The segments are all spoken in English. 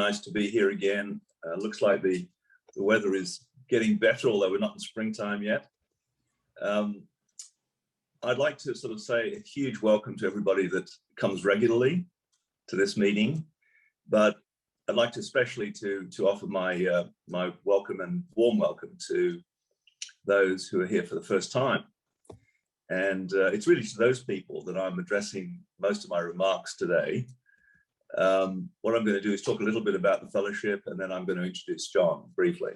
nice to be here again. Looks like the weather is getting better, although we're not in springtime yet. I'd like to sort of say a huge welcome to everybody that comes regularly to this meeting, but I'd like to especially to offer my my welcome and warm welcome to those who are here for the first time. And it's really to those people that I'm addressing most of my remarks today. What I'm going to do is talk a little bit about the fellowship, and then I'm going to introduce John briefly.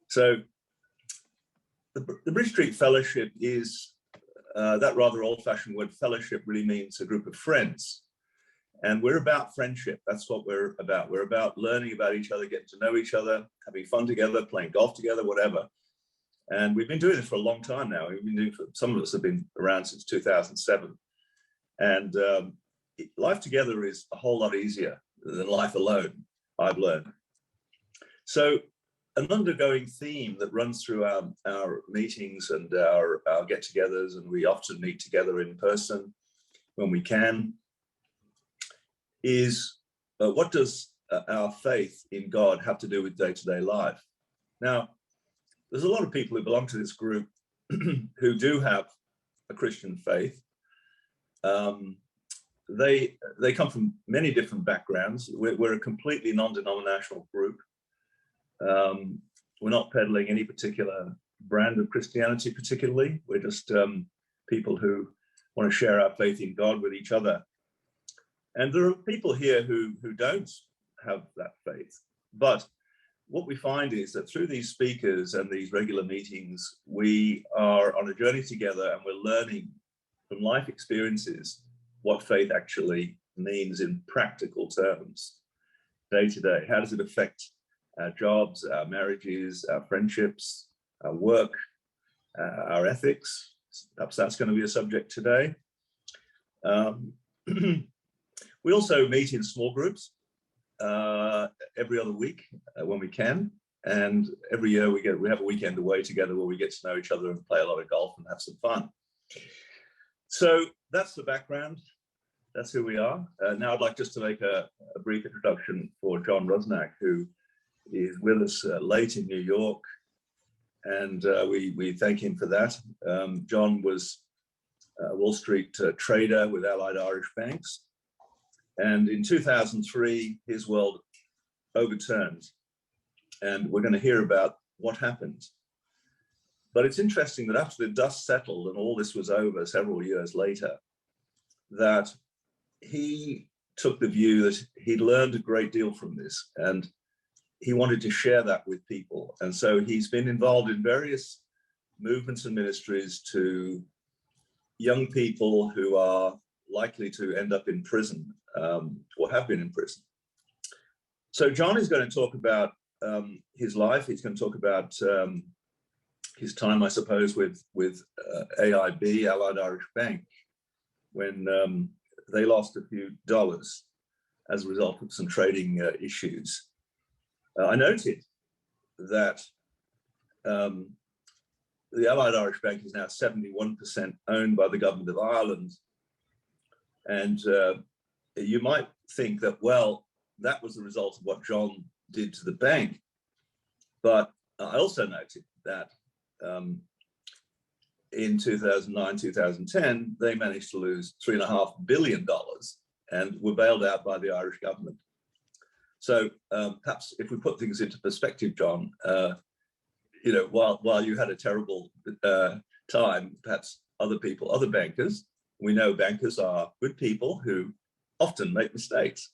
So the Bridge Street Fellowship is, that rather old-fashioned word fellowship really means a group of friends. And we're about friendship. That's what we're about. We're about learning about each other, getting to know each other, having fun together, playing golf together, whatever. And we've been doing this for a long time now. We've been doing, some of us have been around since 2007. And life together is a whole lot easier than life alone, I've learned. So an undergoing theme that runs through our meetings and our get-togethers, and we often meet together in person when we can, is what does our faith in God have to do with day-to-day life? Now, there's a lot of people who belong to this group who do have a Christian faith. They come from many different backgrounds. We're a completely non-denominational group. We're not peddling any particular brand of Christianity particularly. We're just people who want to share our faith in God with each other. And there are people here who don't have that faith. But what we find is that through these speakers and these regular meetings, we are on a journey together, and we're learning from life experiences what faith actually means in practical terms, day to day. How does it affect our jobs, our marriages, our friendships, our work, our ethics? Perhaps that's going to be a subject today. We also meet in small groups every other week when we can, and every year we have a weekend away together where we get to know each other and play a lot of golf and have some fun. So that's the background. That's who we are. Now I'd like just to make a brief introduction for John Rusnak, who is with us late in New York, and we thank him for that. John was a Wall Street trader with Allied Irish Banks, and in 2003 his world overturned, and we're going to hear about what happened. But it's interesting that after the dust settled and all this was over several years later, that he took the view that he'd learned a great deal from this, and he wanted to share that with people. And so he's been involved in various movements and ministries to young people who are likely to end up in prison or have been in prison. So John is going to talk about his life. He's going to talk about his time, I suppose, with AIB, Allied Irish Bank, when they lost a few dollars as a result of some trading issues. I noted that the Allied Irish Bank is now 71% owned by the government of Ireland. And you might think that, well, that was the result of what John did to the bank. But I also noted that in 2009, 2010, they managed to lose $3.5 billion and were bailed out by the Irish government. So perhaps if we put things into perspective, John, you know, while you had a terrible time, perhaps other people, other bankers, we know bankers are good people who often make mistakes.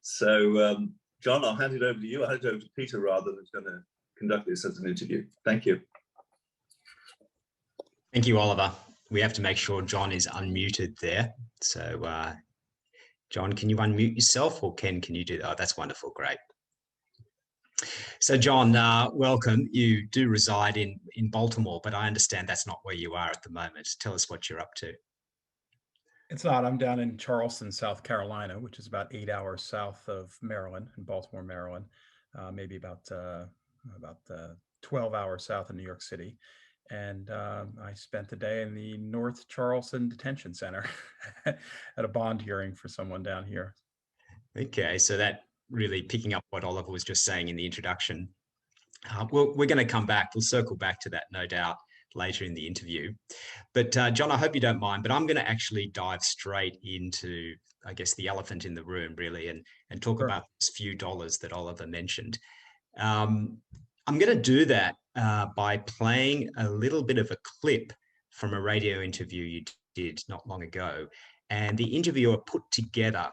So John, I'll hand it over to you. I'll hand it over to Peter rather, who's going to conduct this as an interview. Thank you. Thank you, Oliver. We have to make sure John is unmuted there. So John, can you unmute yourself, or Ken, can you do that? Oh, that's wonderful. Great. So John, welcome. You do reside in Baltimore, but I understand that's not where you are at the moment. Tell us what you're up to. It's not. I'm down in Charleston, South Carolina, which is about 8 hours south of Maryland, in Baltimore, Maryland, maybe about 12 hours south of New York City. And I spent the day in the North Charleston Detention Center at a bond hearing for someone down here. Okay, so that really picking up what Oliver was just saying in the introduction. We're going to come back. We'll circle back to that, no doubt, later in the interview. But John, I hope you don't mind, but I'm going to actually dive straight into, I guess, the elephant in the room, really, and talk Sure. about this few dollars that Oliver mentioned. I'm going to do that by playing a little bit of a clip from a radio interview you did not long ago. And the interviewer put together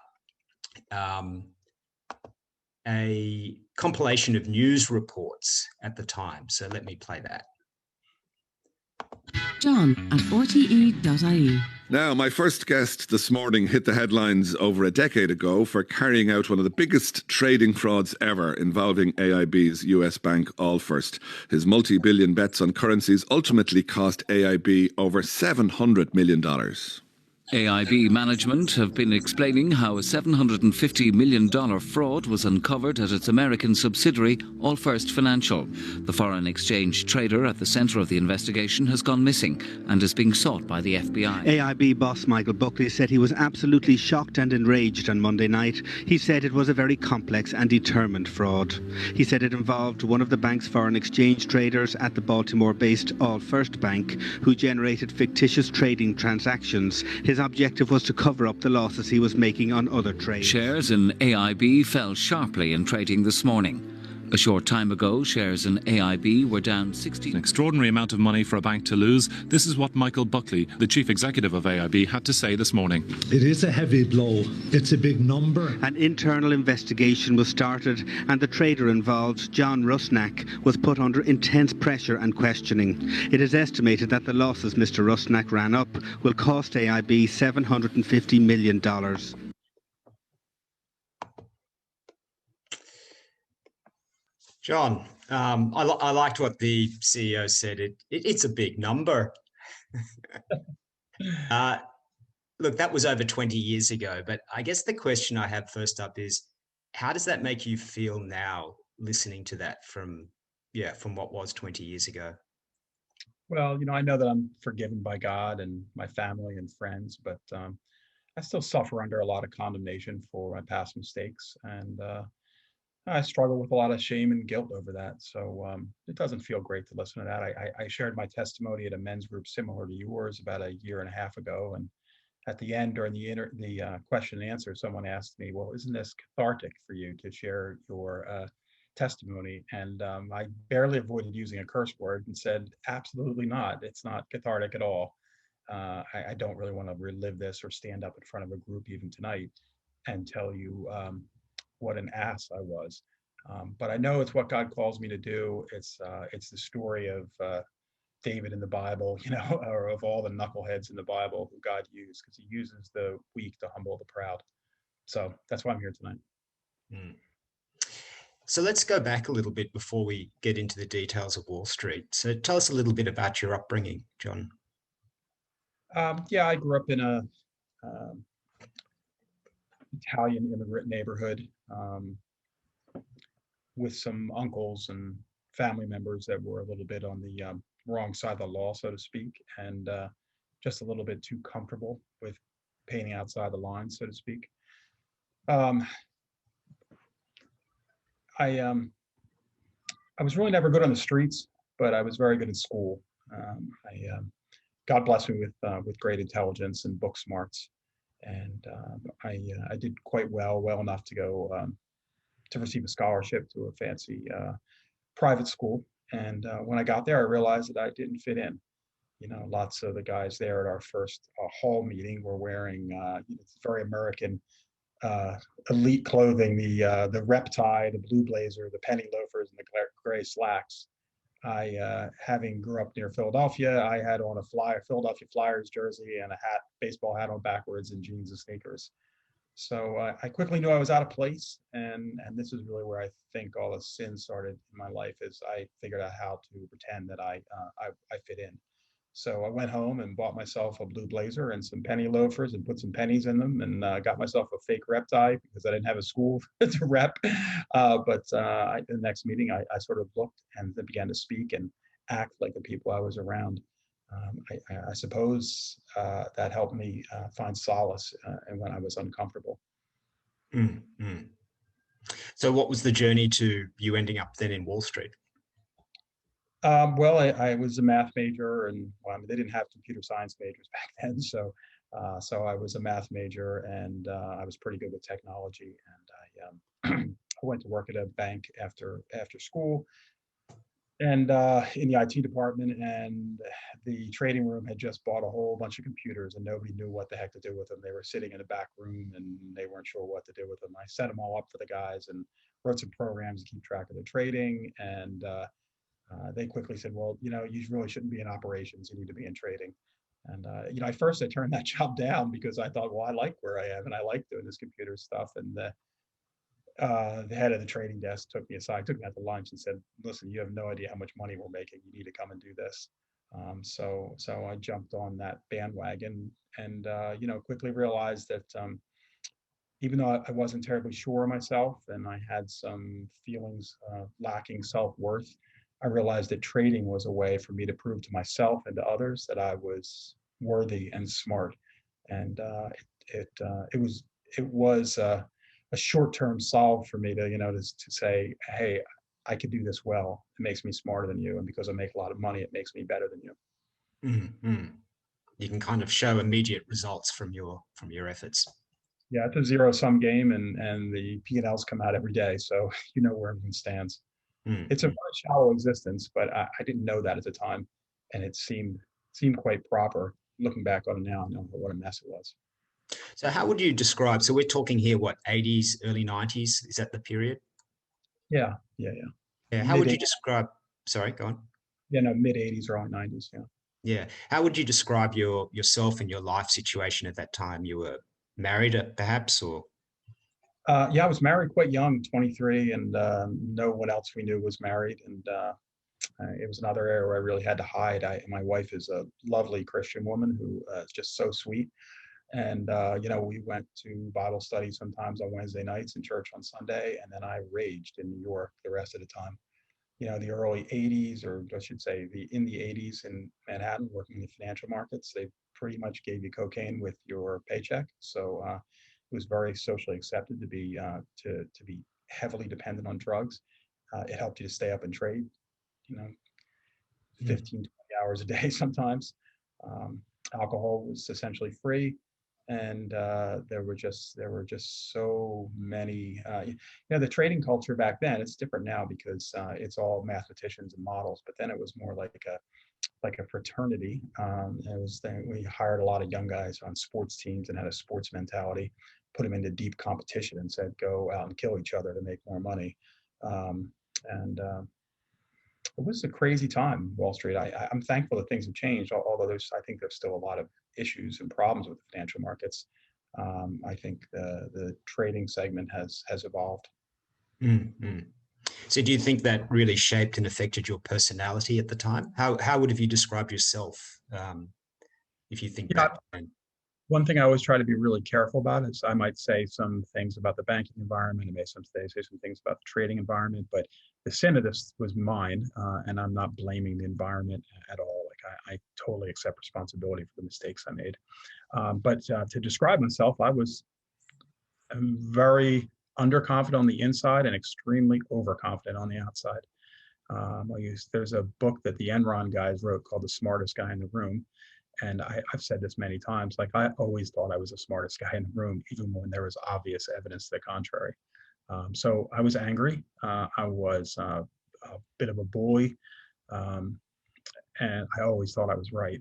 a compilation of news reports at the time. So let me play that. John at rte.ie. Now, my first guest this morning hit the headlines over a decade ago for carrying out one of the biggest trading frauds ever involving AIB's US bank Allfirst. His multi-billion bets on currencies ultimately cost AIB over $700 million. AIB management have been explaining how a $750 million fraud was uncovered at its American subsidiary, Allfirst Financial. The foreign exchange trader at the centre of the investigation has gone missing and is being sought by the FBI. AIB boss Michael Buckley said he was absolutely shocked and enraged on Monday night. He said it was a very complex and determined fraud. He said it involved one of the bank's foreign exchange traders at the Baltimore-based Allfirst Bank, who generated fictitious trading transactions. His objective was to cover up the losses he was making on other trades. Shares in AIB fell sharply in trading this morning. A short time ago, shares in AIB were down 60%. An extraordinary amount of money for a bank to lose. This is what Michael Buckley, the chief executive of AIB, had to say this morning. It is a heavy blow. It's a big number. An internal investigation was started, and the trader involved, John Rusnak, was put under intense pressure and questioning. It is estimated that the losses Mr. Rusnak ran up will cost AIB $750 million. John, I liked what the CEO said. It's a big number. Look, that was over 20 years ago, but I guess the question I have first up is, how does that make you feel now, listening to that from what was 20 years ago? Well, I know that I'm forgiven by God and my family and friends, but I still suffer under a lot of condemnation for my past mistakes, and I struggle with a lot of shame and guilt over that. So it doesn't feel great to listen to that. I shared my testimony at a men's group similar to yours about a year and a half ago. And at the end, during the question and answer, someone asked me, well, isn't this cathartic for you to share your testimony? And I barely avoided using a curse word and said, absolutely not. It's not cathartic at all. I don't really want to relive this or stand up in front of a group even tonight and tell you what an ass I was. But I know it's what God calls me to do. It's the story of David in the Bible, or of all the knuckleheads in the Bible who God used, because he uses the weak to humble the proud. So that's why I'm here tonight. So let's go back a little bit before we get into the details of Wall Street. So tell us a little bit about your upbringing, John. I grew up in a Italian immigrant neighborhood with some uncles and family members that were a little bit on the wrong side of the law, so to speak, and just a little bit too comfortable with painting outside the lines, so to speak. I was really never good on the streets, but I was very good at school. God blessed me with great intelligence and book smarts. And I did quite well enough to go to receive a scholarship to a fancy private school. And when I got there, I realized that I didn't fit in. Lots of the guys there at our first hall meeting were wearing very American elite clothing, the rep tie, the blue blazer, the penny loafers, and the gray slacks. Having grew up near Philadelphia, I had on a Philadelphia Flyers jersey and a baseball hat on backwards, and jeans and sneakers. So I quickly knew I was out of place, and this is really where I think all the sin started in my life, is I figured out how to pretend that I fit in. So I went home and bought myself a blue blazer and some penny loafers and put some pennies in them, and got myself a fake rep tie because I didn't have a school to rep. But the next meeting, I sort of looked and then began to speak and act like the people I was around. I suppose that helped me find solace when I was uncomfortable. Mm-hmm. So what was the journey to you ending up then in Wall Street? Well, I was a math major, and they didn't have computer science majors back then, so I was a math major, and I was pretty good with technology. And I I went to work at a bank after school, and in the IT department, and the trading room had just bought a whole bunch of computers, and nobody knew what the heck to do with them. They were sitting in a back room, and they weren't sure what to do with them. I set them all up for the guys and wrote some programs to keep track of the trading, and they quickly said, well, you really shouldn't be in operations. You need to be in trading. And, at first I turned that job down because I thought, well, I like where I am and I like doing this computer stuff. And the head of the trading desk took me aside, took me out to lunch and said, listen, you have no idea how much money we're making. You need to come and do this. So I jumped on that bandwagon and, quickly realized that even though I wasn't terribly sure of myself and I had some feelings lacking self-worth, I realized that trading was a way for me to prove to myself and to others that I was worthy and smart. And it was a short-term solve for me to to say, hey, I could do this well. It makes me smarter than you, and because I make a lot of money, it makes me better than you. Mm-hmm. You can kind of show immediate results from your efforts. Yeah, it's a zero-sum game, and the P&Ls come out every day, so you know where everyone stands. It's a very shallow existence, but I didn't know that at the time, and it seemed quite proper. Looking back on it now, I know what a mess it was. So how would you describe, so we're talking here, what, 80s, early 90s? Is that the period? Yeah. Yeah. How would you describe, sorry, go on. Yeah, no, mid 80s, early 90s, yeah. Yeah. How would you describe yourself and your life situation at that time? You were married perhaps, or? Yeah, I was married quite young, 23, and no one else we knew was married. And it was another area where I really had to hide. My wife is a lovely Christian woman who is just so sweet. And, we went to Bible study sometimes on Wednesday nights and church on Sunday. And then I raged in New York the rest of the time. The early 80s, or I should say in the 80s in Manhattan, working in the financial markets, they pretty much gave you cocaine with your paycheck. So it was very socially accepted to be heavily dependent on drugs. It helped you to stay up and trade, 15, 20 hours a day sometimes. Alcohol was essentially free. And there were just so many. The trading culture back then, it's different now because it's all mathematicians and models. But then it was more like a fraternity. We hired a lot of young guys on sports teams and had a sports mentality, put them into deep competition and said, go out and kill each other to make more money. It was a crazy time, Wall Street. I'm thankful that things have changed, although I think there's still a lot of issues and problems with the financial markets. I think the trading segment has evolved. Mm-hmm. So do you think that really shaped and affected your personality at the time? How would have you described yourself if you think back then? One thing I always try to be really careful about is I might say some things about the banking environment, I may say some things about the trading environment, but the sin of this was mine, and I'm not blaming the environment at all. Like I totally accept responsibility for the mistakes I made. But to describe myself, I was very underconfident on the inside and extremely overconfident on the outside. There's a book that the Enron guys wrote called The Smartest Guy in the Room. And I've said this many times, like I always thought I was the smartest guy in the room, even when there was obvious evidence to the contrary. So I was angry. I was a bit of a bully. And I always thought I was right.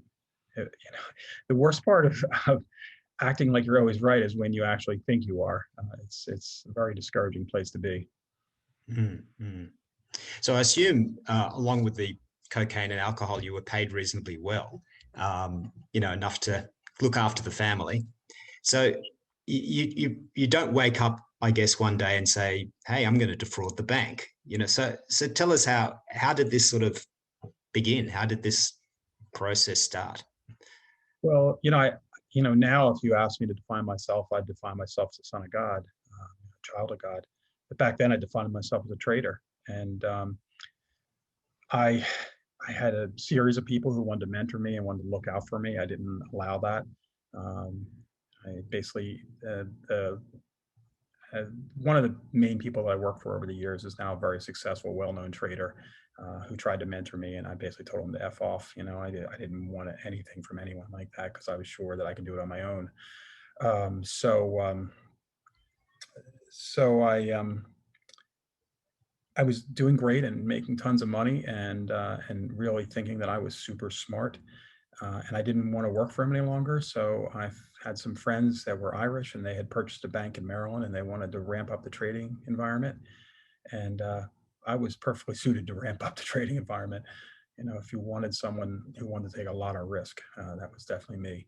The worst part of acting like you're always right is when you actually think you are. It's a very discouraging place to be. Mm-hmm. So I assume along with the cocaine and alcohol, you were paid reasonably well. Enough to look after the family. So you don't wake up, I guess, one day and say, "Hey, I'm going to defraud the bank." So tell us how did this sort of begin? How did this process start? Well, now if you ask me to define myself, I'd define myself as a son of God, a child of God. But back then, I defined myself as a traitor, and I had a series of people who wanted to mentor me and wanted to look out for me. I didn't allow that. I basically, one of the main people that I worked for over the years is now a very successful, well-known trader who tried to mentor me, and I basically told him to F off. You know, I didn't want anything from anyone like that because I was sure that I could do it on my own. So I was doing great and making tons of money and really thinking that I was super smart. And I didn't want to work for him any longer. So I had some friends that were Irish and they had purchased a bank in Maryland and they wanted to ramp up the trading environment. And I was perfectly suited to ramp up the trading environment. You know, if you wanted someone who wanted to take a lot of risk, that was definitely me.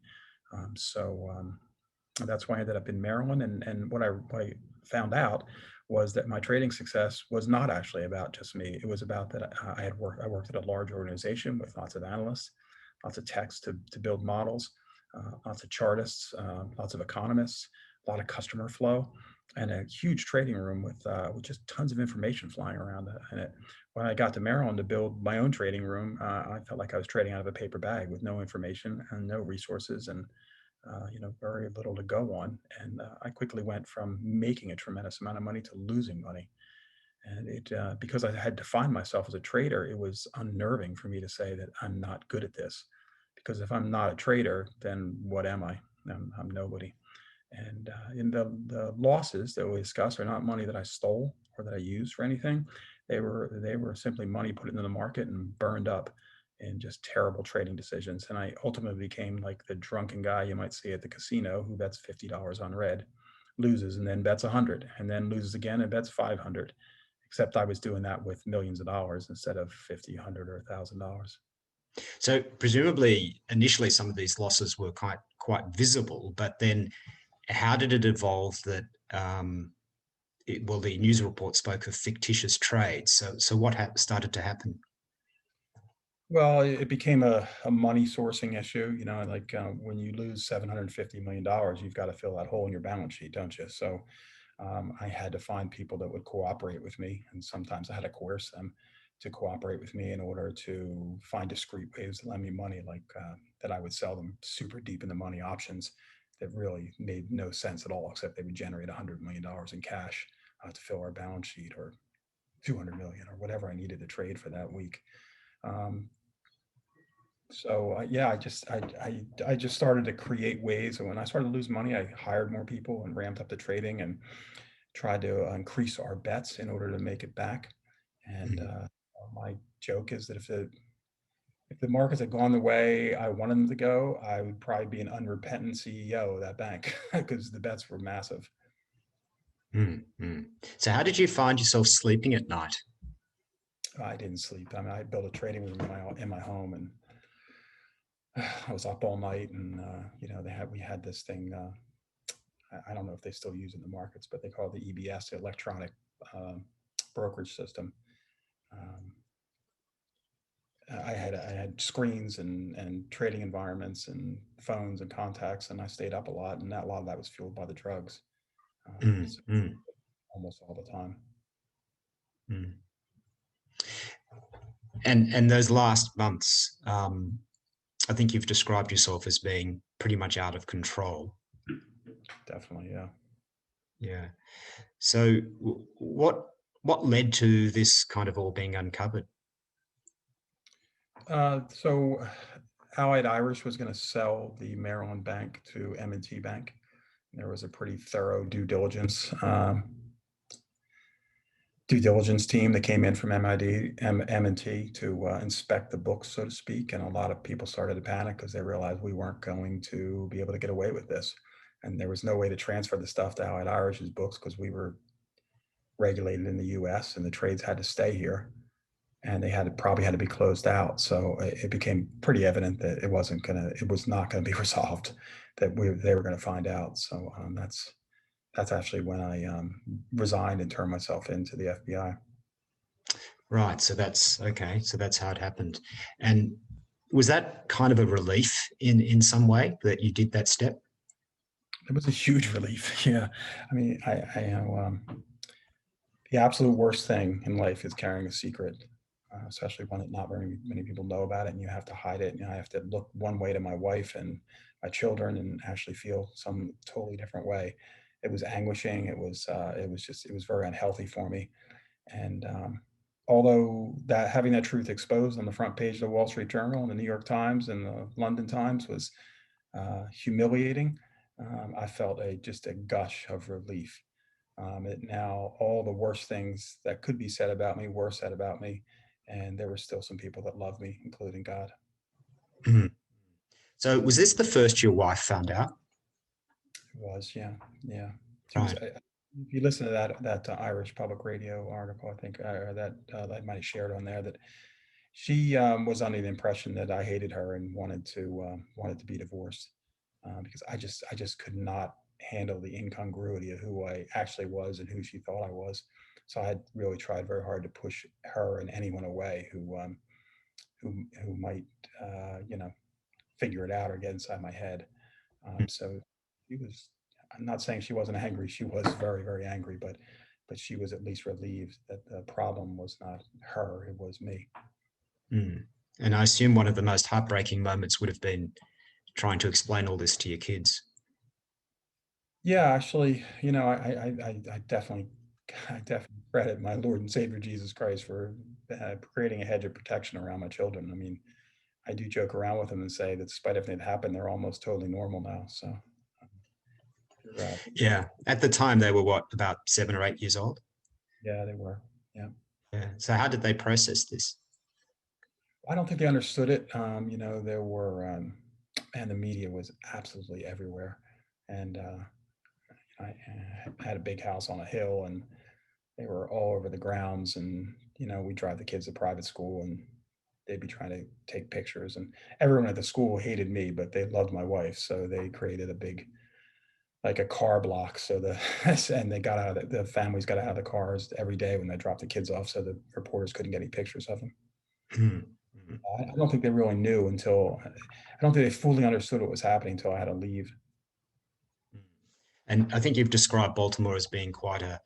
That's why I ended up in Maryland. And what I found out was that my trading success was not actually about just me. It was about that I worked at a large organization with lots of analysts, lots of techs to build models, lots of chartists, lots of economists, a lot of customer flow, and a huge trading room with just tons of information flying around in it. When I got to Maryland to build my own trading room, I felt like I was trading out of a paper bag with no information and no resources and very little to go on. And I quickly went from making a tremendous amount of money to losing money. And because I had defined myself as a trader, it was unnerving for me to say that I'm not good at this. Because if I'm not a trader, then what am I? I'm nobody. And in the losses that we discuss are not money that I stole or that I used for anything. They were simply money put into the market and burned up in just terrible trading decisions. And I ultimately became like the drunken guy you might see at the casino who bets $50 on red, loses and then bets 100, and then loses again and bets 500. Except I was doing that with millions of dollars instead of 50, 100, or $1,000. So presumably, initially, some of these losses were quite visible, but then how did it evolve that? The news report spoke of fictitious trades. So what started to happen? Well, it became a money sourcing issue. You know, like when you lose $750 million, you've got to fill that hole in your balance sheet, don't you? So I had to find people that would cooperate with me, and sometimes I had to coerce them to cooperate with me in order to find discrete ways to lend me money, like that I would sell them super deep in the money options that really made no sense at all, except they would generate $100 million in cash to fill our balance sheet, or 200 million, or whatever I needed to trade for that week. Yeah, I just started to create ways, and when I started to lose money, I hired more people and ramped up the trading and tried to increase our bets in order to make it back. And my joke is that if the markets had gone the way I wanted them to go, I would probably be an unrepentant CEO of that bank because the bets were massive. Mm-hmm. So how did you find yourself sleeping at night? I didn't sleep. I mean, I built a trading room in my home, and I was up all night. And we had this thing. I don't know if they still use it in the markets, but they call it the EBS, the electronic brokerage system. I had screens and trading environments and phones and contacts, and I stayed up a lot, and a lot of that was fueled by the drugs. Almost all the time. And those last months, I think you've described yourself as being pretty much out of control. Definitely, yeah. Yeah. So what led to this kind of all being uncovered? So Allied Irish was going to sell the Maryland bank to M&T Bank. There was a pretty thorough due diligence team that came in from M&T to inspect the books, so to speak. And a lot of people started to panic because they realized we weren't going to be able to get away with this. And there was no way to transfer the stuff to Allied Irish's books because we were regulated in the US and the trades had to stay here. And they probably had to be closed out. So it became pretty evident that it was not going to be resolved, that they were going to find out. So that's actually when I resigned and turned myself into the FBI. Right. So that's okay. So that's how it happened. And was that kind of a relief in some way that you did that step? It was a huge relief. Yeah. I mean, the absolute worst thing in life is carrying a secret. Especially when not very many people know about it and you have to hide it. I have to look one way to my wife and my children and actually feel some totally different way. was anguishing. It was very unhealthy for me. And although having that truth exposed on the front page of the Wall Street Journal and the New York Times and the London Times was humiliating, I felt just a gush of relief. Now all the worst things that could be said about me were said about me, and there were still some people that loved me, including God. Mm-hmm. So was this the first your wife found out? It was, yeah. Right. Was, if you listen to that Irish Public Radio article, I think that I might have shared on there, that she was under the impression that I hated her and wanted to be divorced, because I just could not handle the incongruity of who I actually was and who she thought I was. So I had really tried very hard to push her and anyone away who might figure it out or get inside my head. So she was. I'm not saying she wasn't angry. She was very, very angry, but she was at least relieved that the problem was not her; it was me. Mm. And I assume one of the most heartbreaking moments would have been trying to explain all this to your kids. Yeah, actually, I definitely credit my Lord and Savior Jesus Christ for creating a hedge of protection around my children. I mean, I do joke around with them and say that despite everything that happened, they're almost totally normal now. So, yeah, at the time they were what, about 7 or 8 years old? Yeah, they were. Yeah. So how did they process this? I don't think they understood it. There were, and the media was absolutely everywhere. And I had a big house on a hill, and they were all over the grounds. And, we drive the kids to private school, and they'd be trying to take pictures. And everyone at the school hated me, but they loved my wife. So they created a car block. So and they got out the families got out of the cars every day when they dropped the kids off, so the reporters couldn't get any pictures of them. I don't think they really knew I don't think they fully understood what was happening until I had to leave. And I think you've described Baltimore as being quite a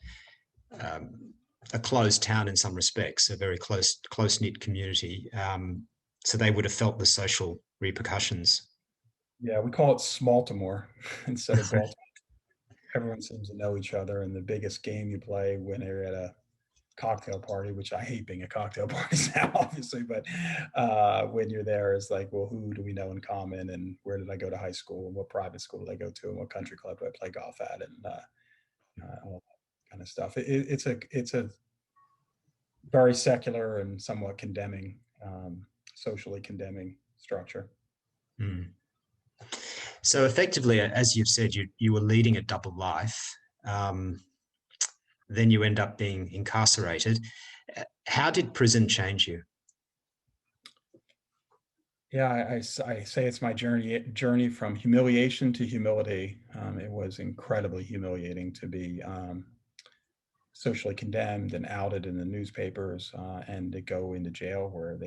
closed town in some respects, a very close-knit community. So they would have felt the social repercussions. Yeah, we call it Smaltimore instead of Baltimore. Everyone seems to know each other, and the biggest game you play when you're at a cocktail party, which I hate being a cocktail party now, obviously, but when you're there, it's like, well, who do we know in common, and where did I go to high school, and what private school did I go to, and what country club do I play golf at, and all that kind of stuff. It's a very secular and somewhat condemning, socially condemning structure. Mm. So effectively, as you've said, you were leading a double life. Then you end up being incarcerated. How did prison change you? Yeah, I say it's my journey from humiliation to humility. It was incredibly humiliating to be socially condemned and outed in the newspapers, and to go into jail where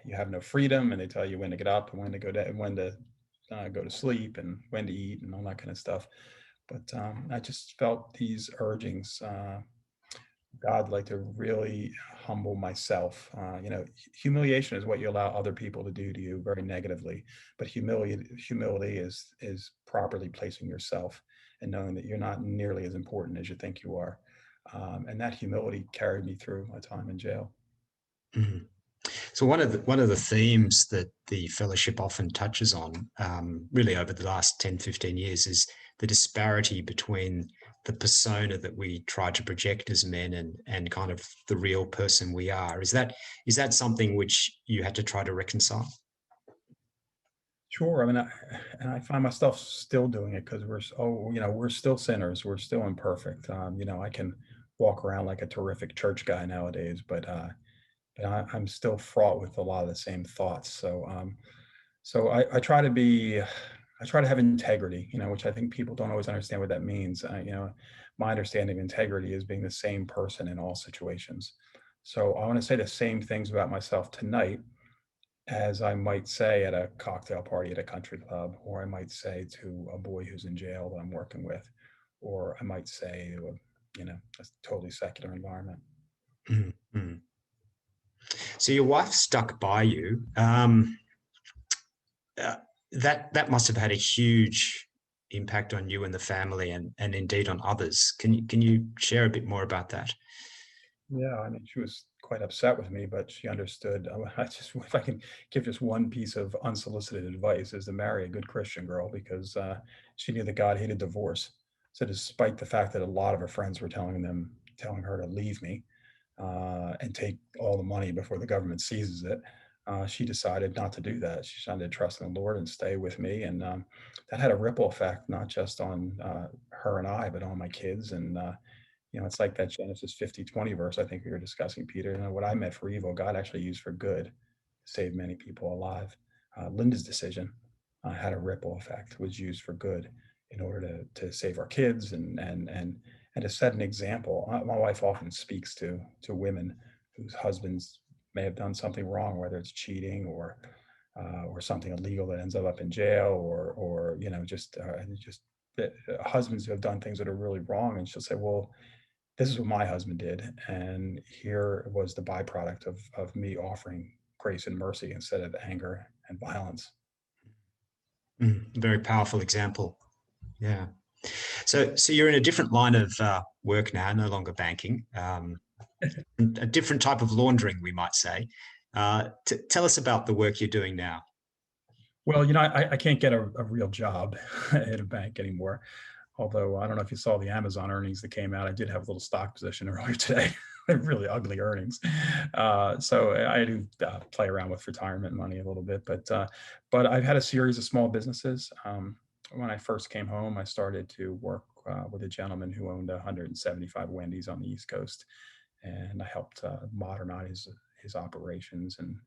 you have no freedom, and they tell you when to get up and when to go to sleep and when to eat and all that kind of stuff. But I just felt these urgings. God, like to really humble myself. Humiliation is what you allow other people to do to you very negatively, but humility is properly placing yourself and knowing that you're not nearly as important as you think you are. And that humility carried me through my time in jail. Mm-hmm. So one of the themes that the fellowship often touches on, really over the last 10, 15 years, is the disparity between the persona that we try to project as men and kind of the real person we are. Is that something which you had to try to reconcile? Sure. I mean, I find myself still doing it because we're still sinners. We're still imperfect. I can walk around like a terrific church guy nowadays, but I'm still fraught with a lot of the same thoughts. So I try to have integrity, which I think people don't always understand what that means. My understanding of integrity is being the same person in all situations. So I want to say the same things about myself tonight as I might say at a cocktail party at a country club, or I might say to a boy who's in jail that I'm working with, or I might say to a totally secular environment. Mm-hmm. So your wife stuck by you. That must have had a huge impact on you and the family, and indeed on others. Can you share a bit more about that? Yeah, I mean, she was quite upset with me, but she understood. If I can give just one piece of unsolicited advice, is to marry a good Christian girl, because she knew that God hated divorce. So despite the fact that a lot of her friends were telling her to leave me and take all the money before the government seizes it, she decided not to do that. She decided to trust in the Lord and stay with me, and that had a ripple effect, not just on her and I, but on my kids. And it's like that Genesis 50:20 verse I think we were discussing, Peter. What I meant for evil, God actually used for good to save many people alive. Linda's decision had a ripple effect, was used for good in order to save our kids and to set an example. My wife often speaks to women whose husbands may have done something wrong, whether it's cheating or something illegal that ends up in jail, or just husbands who have done things that are really wrong. And she'll say, well, this is what my husband did, and here was the byproduct of me offering grace and mercy instead of anger and violence. Very powerful example. Yeah. So you're in a different line of work now, no longer banking, a different type of laundering, we might say. Tell us about the work you're doing now. Well, I can't get a real job at a bank anymore. Although I don't know if you saw the Amazon earnings that came out. I did have a little stock position earlier today. They're really ugly earnings. So I do play around with retirement money a little bit, but I've had a series of small businesses. When I first came home, I started to work with a gentleman who owned 175 Wendy's on the East Coast, and I helped modernize his operations and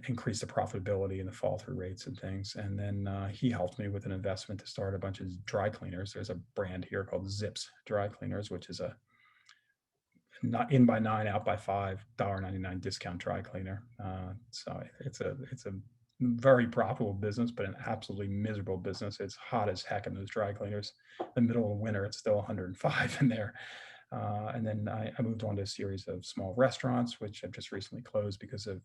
increase the profitability and the fall through rates and things. And then he helped me with an investment to start a bunch of dry cleaners. There's a brand here called Zips Dry Cleaners, which is a not in by 9, out by $5, $1.99 discount dry cleaner. So it's a very profitable business, but an absolutely miserable business. It's hot as heck in those dry cleaners. In the middle of winter, it's still 105 in there. And then I moved on to a series of small restaurants, which have just recently closed because of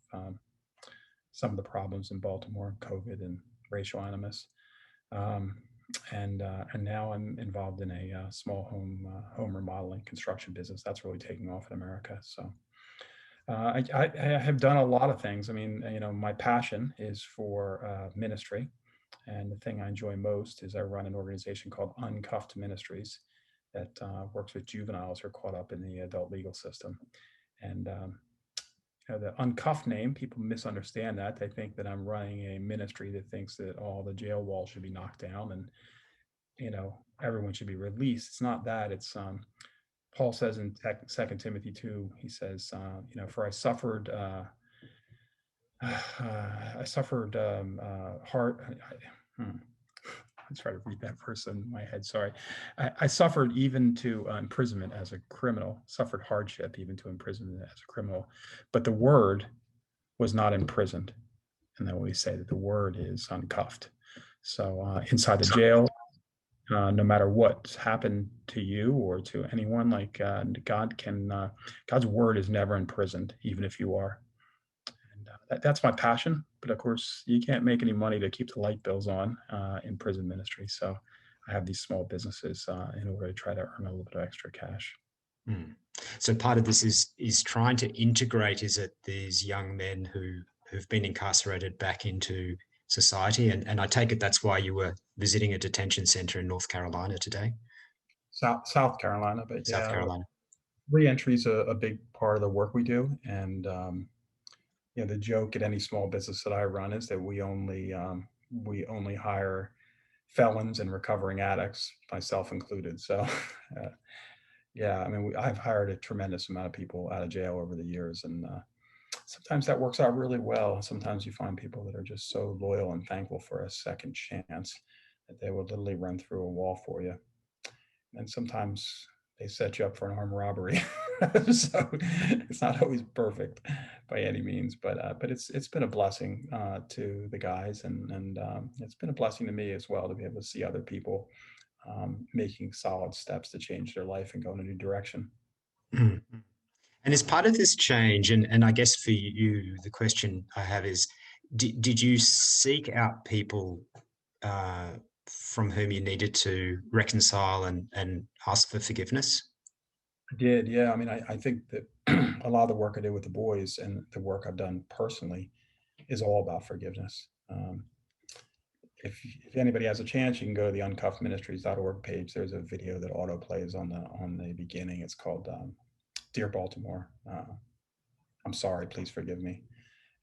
some of the problems in Baltimore, COVID and racial animus. And now I'm involved in a small home remodeling construction business that's really taking off in America. So I have done a lot of things. I mean, my passion is for ministry, and the thing I enjoy most is I run an organization called Uncuffed Ministries that works with juveniles who are caught up in the adult legal system. And the Uncuffed name, people misunderstand that. They think that I'm running a ministry that thinks that all the jail walls should be knocked down and everyone should be released. It's not that. It's Paul says in 2 Timothy 2, he says, for I suffered hard. Let's try to read that verse in my head. Sorry. I suffered even to imprisonment as a criminal, suffered hardship even to imprisonment as a criminal, but the word was not imprisoned. And then we say that the word is uncuffed. So inside the jail, no matter what's happened to you or to anyone, like God's word is never imprisoned, even if you are. And that's my passion. But of course, you can't make any money to keep the light bills on in prison ministry. So I have these small businesses in order to try to earn a little bit of extra cash. So part of this is trying to integrate, is it, these young men who've been incarcerated back into society, and I take it that's why you were visiting a detention center in North Carolina today. South Carolina, but South Carolina. Re-entry is a big part of the work we do, and the joke at any small business that I run is that we only hire felons and recovering addicts, myself included. So yeah, I mean, I've hired a tremendous amount of people out of jail over the years, and sometimes that works out really well. Sometimes you find people that are just so loyal and thankful for a second chance that they will literally run through a wall for you. And sometimes they set you up for an armed robbery. So it's not always perfect by any means, but it's been a blessing to the guys, and it's been a blessing to me as well to be able to see other people making solid steps to change their life and go in a new direction. And as part of this change, and I guess for you, the question I have is, did you seek out people from whom you needed to reconcile and ask for forgiveness? I did, yeah. I mean, I think that a lot of the work I did with the boys and the work I've done personally is all about forgiveness. If anybody has a chance, you can go to the uncuffedministries.org page. There's a video that auto plays on the beginning. It's called "Dear Baltimore, I'm sorry, please forgive me,"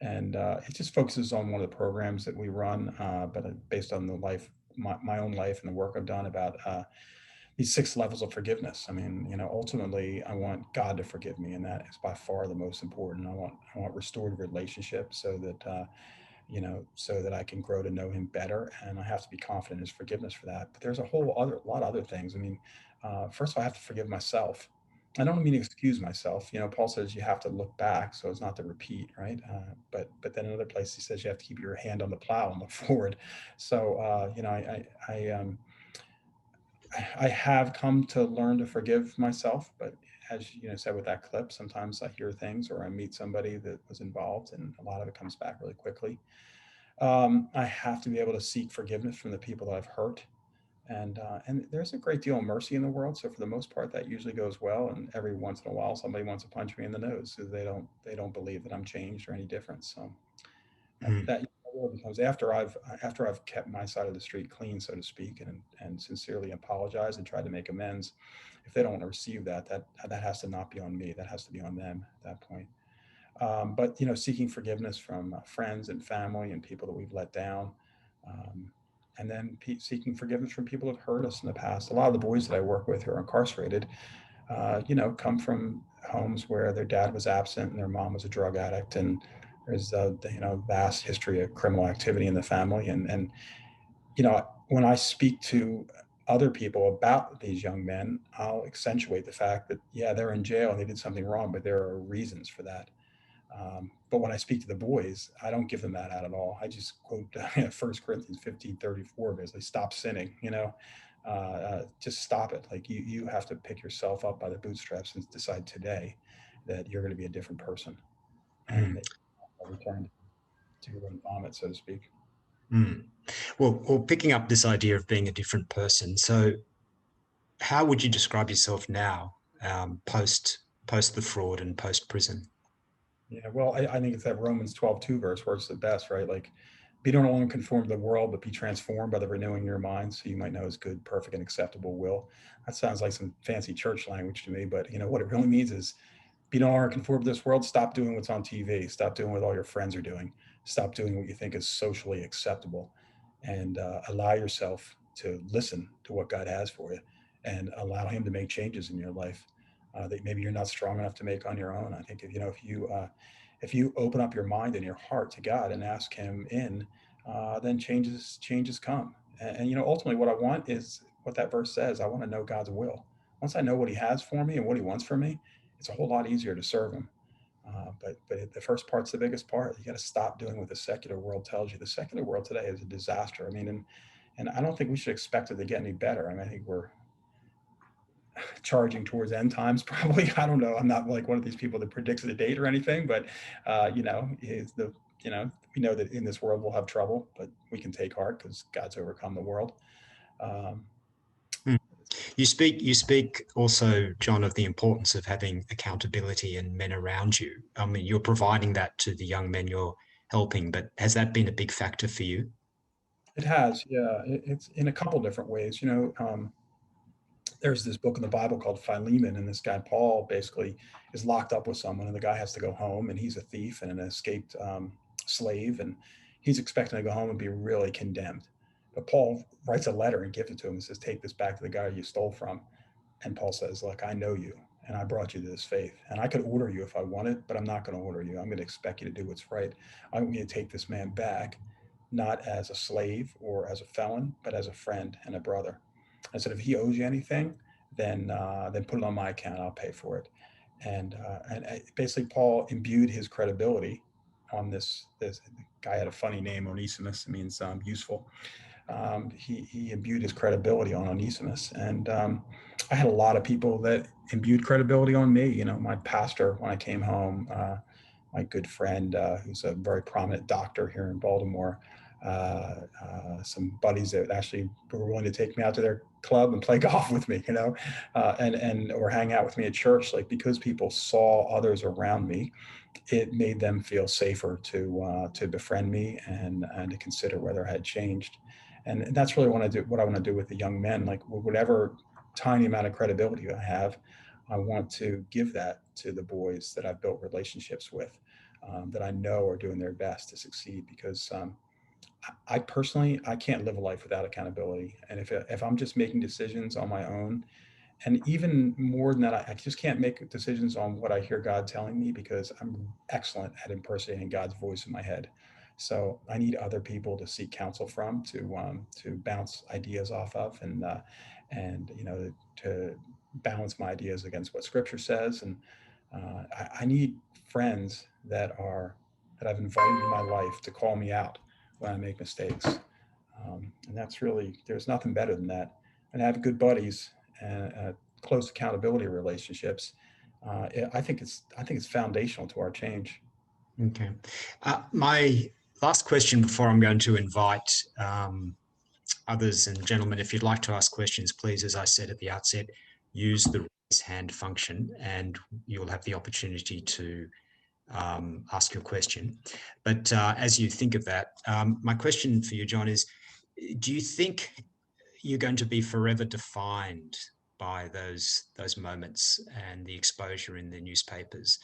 and it just focuses on one of the programs that we run, but based on the life, my own life and the work I've done about these 6 levels of forgiveness. I mean, ultimately, I want God to forgive me, and that is by far the most important. I want restored relationship so that so that I can grow to know Him better, and I have to be confident in His forgiveness for that. But there's a lot of other things. I mean, first of all, I have to forgive myself. I don't mean to excuse myself. Paul says you have to look back, so it's not to repeat, right? But then another place he says you have to keep your hand on the plow and look forward. So I have come to learn to forgive myself, but as said with that clip, sometimes I hear things or I meet somebody that was involved, and a lot of it comes back really quickly. I have to be able to seek forgiveness from the people that I've hurt, and there's a great deal of mercy in the world. So for the most part, that usually goes well. And every once in a while, somebody wants to punch me in the nose because they don't believe that I'm changed or any different. So that really becomes after I've kept my side of the street clean, so to speak, and sincerely apologize and try to make amends. If they don't want to receive that has to not be on me. That has to be on them at that point. But seeking forgiveness from friends and family and people that we've let down, and then seeking forgiveness from people who've hurt us in the past. A lot of the boys that I work with who are incarcerated, come from homes where their dad was absent and their mom was a drug addict, and there's a vast history of criminal activity in the family. And when I speak to other people about these young men, I'll accentuate the fact that yeah, they're in jail and they did something wrong, but there are reasons for that. But when I speak to the boys, I don't give them that out at all. I just quote 1 Corinthians 15:34, basically, stop sinning, just stop it. Like you have to pick yourself up by the bootstraps and decide today that you're going to be a different person and that you'll return to vomit, so to speak. Well, picking up this idea of being a different person. So how would you describe yourself now, post the fraud and post prison? Yeah, well, I think it's that Romans 12:2 verse where it's the best, right? Like, be not alone conformed to the world, but be transformed by the renewing of your mind, so you might know His good, perfect, and acceptable will. That sounds like some fancy church language to me, but what it really means is be no longer conformed to this world. Stop doing what's on TV. Stop doing what all your friends are doing. Stop doing what you think is socially acceptable, and allow yourself to listen to what God has for you, and allow Him to make changes in your life that maybe you're not strong enough to make on your own. I think if you open up your mind and your heart to God and ask Him in, then changes come. And ultimately, what I want is what that verse says. I want to know God's will. Once I know what He has for me and what He wants for me, it's a whole lot easier to serve Him. But the first part's the biggest part. You got to stop doing what the secular world tells you. The secular world today is a disaster. I mean, and I don't think we should expect it to get any better. I mean, I think we're charging towards end times, probably. I don't know. I'm not like one of these people that predicts the date or anything, but we know that in this world we'll have trouble, but we can take heart because God's overcome the world. You speak also, John, of the importance of having accountability and men around you. I mean, you're providing that to the young men you're helping, but has that been a big factor for you? It has, yeah. It's in a couple different ways. There's this book in the Bible called Philemon, and this guy Paul basically is locked up with someone, and the guy has to go home, and he's a thief and an escaped slave, and he's expecting to go home and be really condemned. But Paul writes a letter and gives it to him and says, "Take this back to the guy you stole from." And Paul says, "Look, I know you, and I brought you to this faith, and I could order you if I wanted, but I'm not going to order you. I'm going to expect you to do what's right. I want you to take this man back, not as a slave or as a felon, but as a friend and a brother." I said, if he owes you anything, then put it on my account. I'll pay for it. And basically, Paul imbued his credibility on this guy had a funny name, Onesimus. It means useful. He imbued his credibility on Onesimus, and I had a lot of people that imbued credibility on me. My pastor when I came home, my good friend, who's a very prominent doctor here in Baltimore. some buddies that actually were willing to take me out to their club and play golf with me, and or hang out with me at church. Like, because people saw others around me, it made them feel safer to befriend me and to consider whether I had changed. And that's really what I want to do with the young men. Like, whatever tiny amount of credibility I have, I want to give that to the boys that I've built relationships with, that I know are doing their best to succeed. Because I personally, I can't live a life without accountability. And if I'm just making decisions on my own, and even more than that, I just can't make decisions on what I hear God telling me, because I'm excellent at impersonating God's voice in my head. So I need other people to seek counsel from, to bounce ideas off of, and to balance my ideas against what Scripture says. And I need friends that I've invited into my life to call me out when I make mistakes. And that's really, there's nothing better than that. And I have good buddies and close accountability relationships. I think it's foundational to our change. Okay. My last question before I'm going to invite others, and gentlemen, if you'd like to ask questions, please, as I said at the outset, use the raise hand function and you'll have the opportunity to ask your question. But as you think of that, my question for you, John, is, do you think you're going to be forever defined by those moments and the exposure in the newspapers?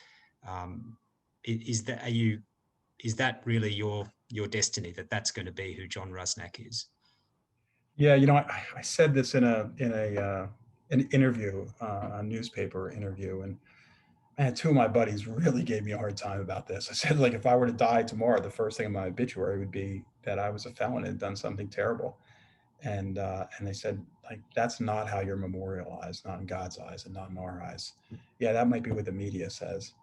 Is that really your destiny, that's going to be who John Rusnak is? Yeah, I said this in an interview, a newspaper interview, and man, two of my buddies really gave me a hard time about this. I said, like, if I were to die tomorrow, the first thing in my obituary would be that I was a felon and had done something terrible. And they said, like, that's not how you're memorialized, not in God's eyes and not in our eyes. Yeah, that might be what the media says,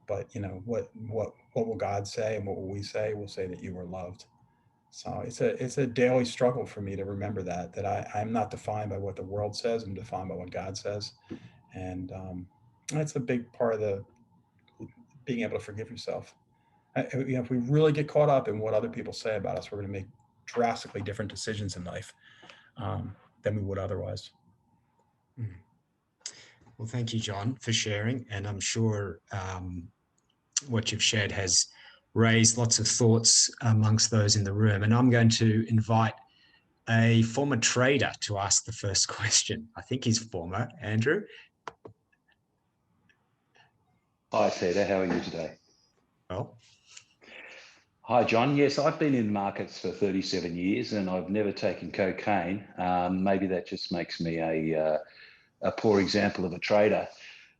but what will God say, and what will we say? We'll say that you were loved. So it's a daily struggle for me to remember that I'm not defined by what the world says. I'm defined by what God says, and that's a big part of the being able to forgive yourself. If we really get caught up in what other people say about us, we're going to make drastically different decisions in life than we would otherwise. Well, thank you, John, for sharing. And I'm sure what you've shared has raised lots of thoughts amongst those in the room. And I'm going to invite a former trader to ask the first question. I think he's former. Andrew? Hi, Peter. How are you today? Well. Hi, John. Yes, I've been in markets for 37 years and I've never taken cocaine. Maybe that just makes me a poor example of a trader.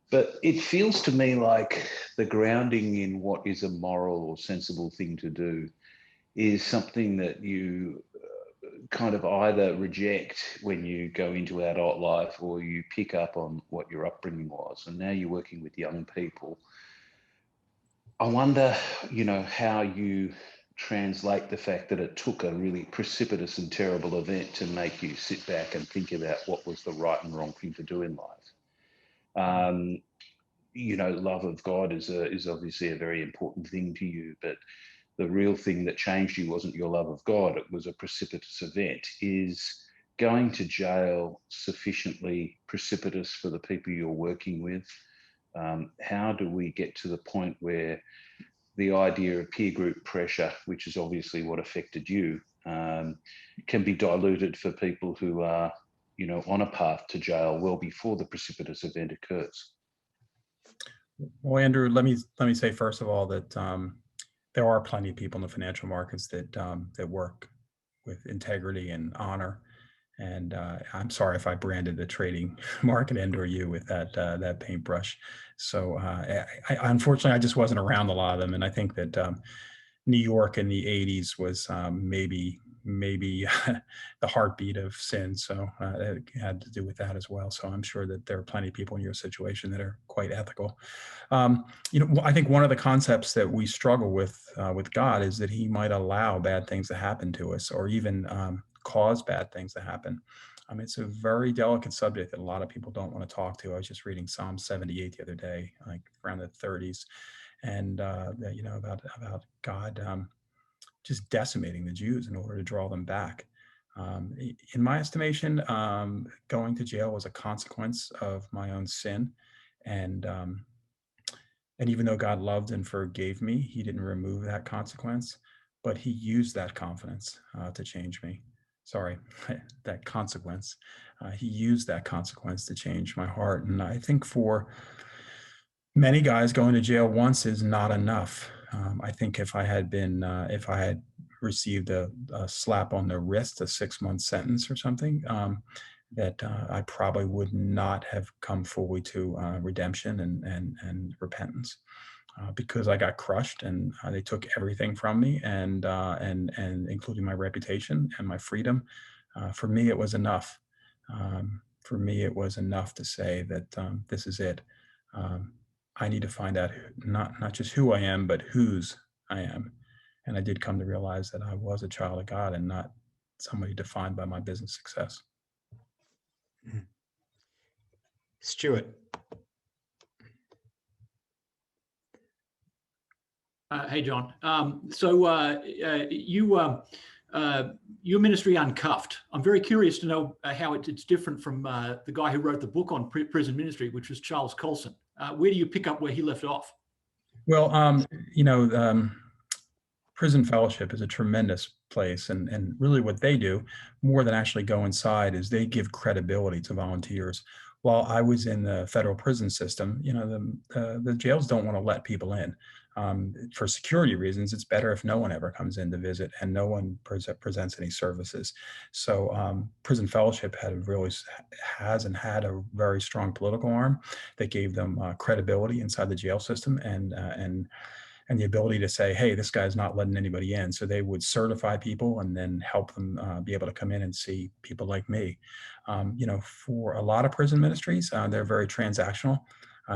But it feels to me like the grounding in what is a moral or sensible thing to do is something that you kind of either reject when you go into adult life, or you pick up on what your upbringing was. And now you're working with young people. I wonder, how you translate the fact that it took a really precipitous and terrible event to make you sit back and think about what was the right and wrong thing to do in life. Love of God is obviously a very important thing to you, but the real thing that changed you wasn't your love of God. It was a precipitous event. Is going to jail sufficiently precipitous for the people you're working with? How do we get to the point where the idea of peer group pressure, which is obviously what affected you, can be diluted for people who are, on a path to jail well before the precipitous event occurs? Well, Andrew, let me say first of all that there are plenty of people in the financial markets that work with integrity and honor. And I'm sorry if I branded the trading market and/or you with that paintbrush. So I unfortunately, I just wasn't around a lot of them. And I think that New York in the 80s was maybe the heartbeat of sin. So it had to do with that as well. So I'm sure that there are plenty of people in your situation that are quite ethical. I think one of the concepts that we struggle with God is that he might allow bad things to happen to us, or even cause bad things to happen. It's a very delicate subject that a lot of people don't want to talk to. I was just reading Psalm 78 the other day, like around the 30s, and about God just decimating the Jews in order to draw them back. In my estimation, going to jail was a consequence of my own sin, and even though God loved and forgave me, He didn't remove that consequence, but He used that confidence to change me. Sorry, that consequence. He used that consequence to change my heart, and I think for many guys, going to jail once is not enough. I think if I had received a slap on the wrist, a 6-month sentence or something, that I probably would not have come fully to redemption and repentance, because I got crushed and they took everything from me, and including my reputation and my freedom. For me, it was enough. For me, it was enough to say that this is it. I need to find out not just who I am, but whose I am. And I did come to realize that I was a child of God and not somebody defined by my business success. Stuart. Hey, John. Your ministry Uncuffed. I'm very curious to know how it's different from the guy who wrote the book on prison ministry, which was Charles Colson. Where do you pick up where he left off? Well, Prison Fellowship is a tremendous place, and really what they do, more than actually go inside, is they give credibility to volunteers. While I was in the federal prison system, the jails don't want to let people in. For security reasons, it's better if no one ever comes in to visit and no one presents any services. So Prison Fellowship has and had a very strong political arm that gave them credibility inside the jail system, and the ability to say, hey, this guy's not letting anybody in. So they would certify people and then help them be able to come in and see people like me. For a lot of prison ministries, they're very transactional.